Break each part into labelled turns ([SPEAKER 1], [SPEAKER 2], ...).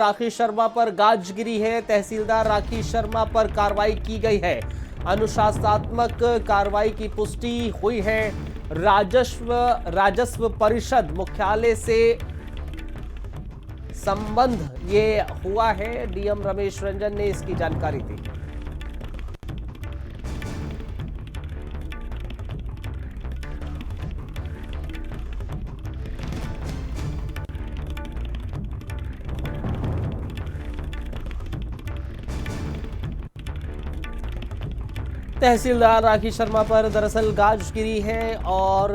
[SPEAKER 1] राखी शर्मा पर गाज गिरी है। तहसीलदार राखी शर्मा पर कार्रवाई की गई है। अनुशासनात्मक कार्रवाई की पुष्टि हुई है। राजस्व परिषद मुख्यालय से संबंध ये हुआ है। डीएम रमेश रंजन ने इसकी जानकारी दी। तहसीलदार राखी शर्मा पर दरअसल गाज गिरी है और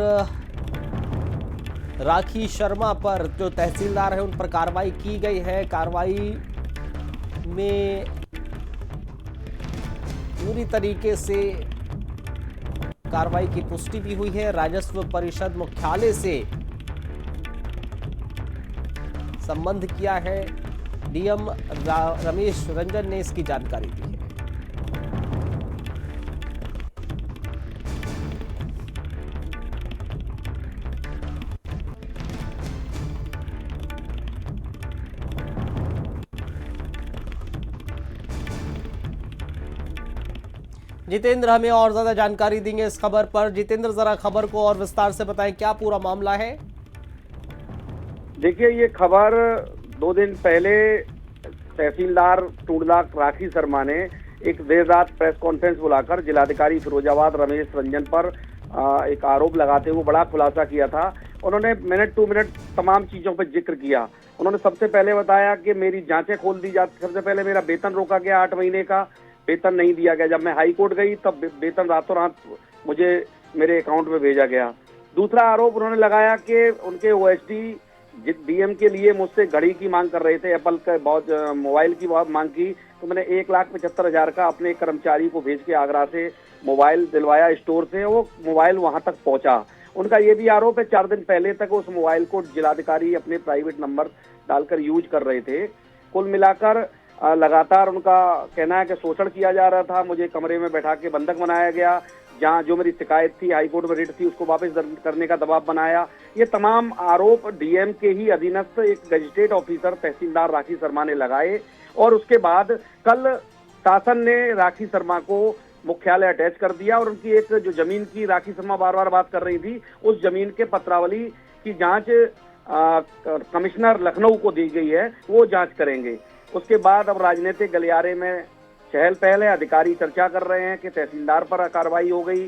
[SPEAKER 1] राखी शर्मा पर जो तहसीलदार है उन पर कार्रवाई की गई है। कार्रवाई में पूरी तरीके से कार्रवाई की पुष्टि भी हुई है। राजस्व परिषद मुख्यालय से संबंध किया है। डीएम रमेश रंजन ने इसकी जानकारी दी है। जितेंद्र हमें और ज्यादा जानकारी देंगे इस खबर पर। जितेंद्र, जरा खबर को और विस्तार से बताएं, क्या पूरा मामला है?
[SPEAKER 2] देखिए, ये खबर 2 दिन पहले तहसीलदार टूडला राखी शर्मा ने एक देर रात प्रेस कॉन्फ्रेंस बुलाकर जिलाधिकारी फिरोजाबाद रमेश रंजन पर एक आरोप लगाते हुए बड़ा खुलासा किया था। उन्होंने मिनट टू मिनट तमाम चीजों पर जिक्र किया। उन्होंने सबसे पहले बताया कि मेरी जांचें खोल दी जाती। सबसे पहले मेरा वेतन रोका गया, 8 महीने का वेतन नहीं दिया गया। जब मैं हाई कोर्ट गई तब वेतन रातों रात मुझे मेरे अकाउंट में भेजा गया। दूसरा आरोप उन्होंने लगाया कि उनके ओएसडी डीएम के लिए मुझसे घड़ी की मांग कर रहे थे। एप्पल का बहुत मोबाइल की बहुत मांग की, तो मैंने 1,75,000 का अपने कर्मचारी को भेज के आगरा से मोबाइल दिलवाया स्टोर से। वो मोबाइल वहां तक पहुंचा। उनका ये भी आरोप है 4 दिन पहले तक उस मोबाइल को जिलाधिकारी अपने प्राइवेट नंबर डालकर यूज कर रहे थे। कुल मिलाकर लगातार उनका कहना है कि शोषण किया जा रहा था। मुझे कमरे में बैठा के बंधक बनाया गया। जहां जो मेरी शिकायत थी, हाईकोर्ट में रिट थी, उसको वापस दर्ज करने का दबाव बनाया। ये तमाम आरोप डीएम के ही अधीनस्थ एक गजिस्ट्रेट ऑफिसर तहसीलदार राखी शर्मा ने लगाए। और उसके बाद कल शासन ने राखी शर्मा को मुख्यालय अटैच कर दिया और उनकी एक जो जमीन की राखी शर्मा बार बार बात कर रही थी, उस जमीन के पत्रावली की जांच कमिश्नर लखनऊ को दी गई है, वो जांच करेंगे। उसके बाद अब राजनीतिक गलियारे में चहल पहल है। अधिकारी चर्चा कर रहे हैं कि तहसीलदार पर कार्रवाई हो गई,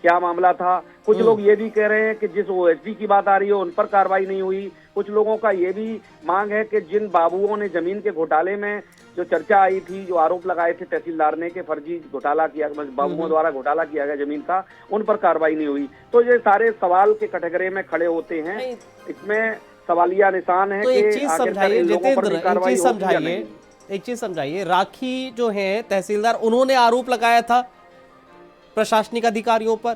[SPEAKER 2] क्या मामला था। कुछ लोग ये भी कह रहे हैं कि जिस ओएसडी की बात आ रही है उन पर कार्रवाई नहीं हुई। कुछ लोगों का ये भी मांग है कि जिन बाबुओं ने जमीन के घोटाले में जो चर्चा आई थी, जो आरोप लगाए थे तहसीलदार ने कि फर्जी घोटाला किया, बाबुओं द्वारा घोटाला किया गया जमीन का, उन पर कार्रवाई नहीं हुई। तो ये सारे सवाल के कटघरे में खड़े होते हैं। इसमें सवालिया निशान है।
[SPEAKER 1] तो एक चीज समझाइए जितेंद्र, एक चीज समझाइए। राखी जो है तहसीलदार, उन्होंने आरोप लगाया था प्रशासनिक अधिकारियों पर।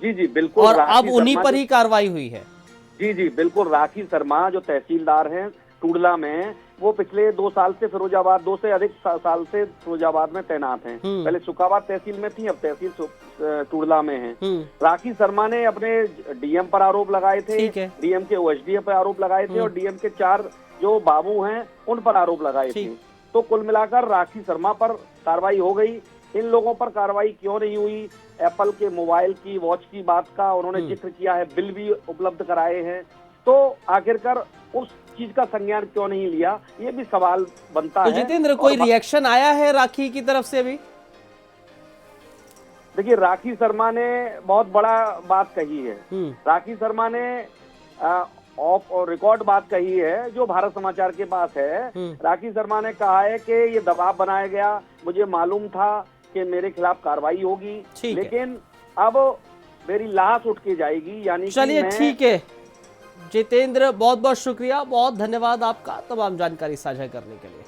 [SPEAKER 2] जी जी बिल्कुल,
[SPEAKER 1] और अब उन्हीं पर ही कार्रवाई हुई है।
[SPEAKER 2] जी जी बिल्कुल। राखी शर्मा जो तहसीलदार हैं टूडला में, वो पिछले 2 साल से फिरोजाबाद, 2 से अधिक साल से फिरोजाबाद में तैनात हैं। पहले सुखाबाद तहसील में थी, अब तहसील टूडला में हैं। राखी शर्मा ने अपने डीएम पर आरोप लगाए थे, डीएम के ओएसडी पर आरोप लगाए थे और डीएम के 4 जो बाबू हैं उन पर आरोप लगाए थे। तो कुल मिलाकर राखी शर्मा पर कार्रवाई हो गई। इन लोगों पर कार्रवाई क्यों नहीं हुई? एप्पल के मोबाइल की, वॉच की बात का उन्होंने जिक्र किया है, बिल भी उपलब्ध कराए हैं। तो आखिरकार उस चीज का संज्ञान क्यों नहीं लिया, ये भी सवाल बनता है।
[SPEAKER 1] तो जितेंद्र, कोई रिएक्शन आया है राखी की तरफ से अभी?
[SPEAKER 2] देखिए, राखी शर्मा ने बहुत बड़ा बात कही है। राखी शर्मा ने ऑफ और रिकॉर्ड बात कही है जो भारत समाचार के पास है। राखी शर्मा ने कहा है कि ये दबाव बनाया गया, मुझे मालूम था कि मेरे खिलाफ कार्रवाई होगी, लेकिन अब मेरी लाश उठ के जाएगी। यानी
[SPEAKER 1] चलिए, ठीक है जितेंद्र, बहुत बहुत शुक्रिया, बहुत धन्यवाद आपका तमाम जानकारी साझा करने के लिए।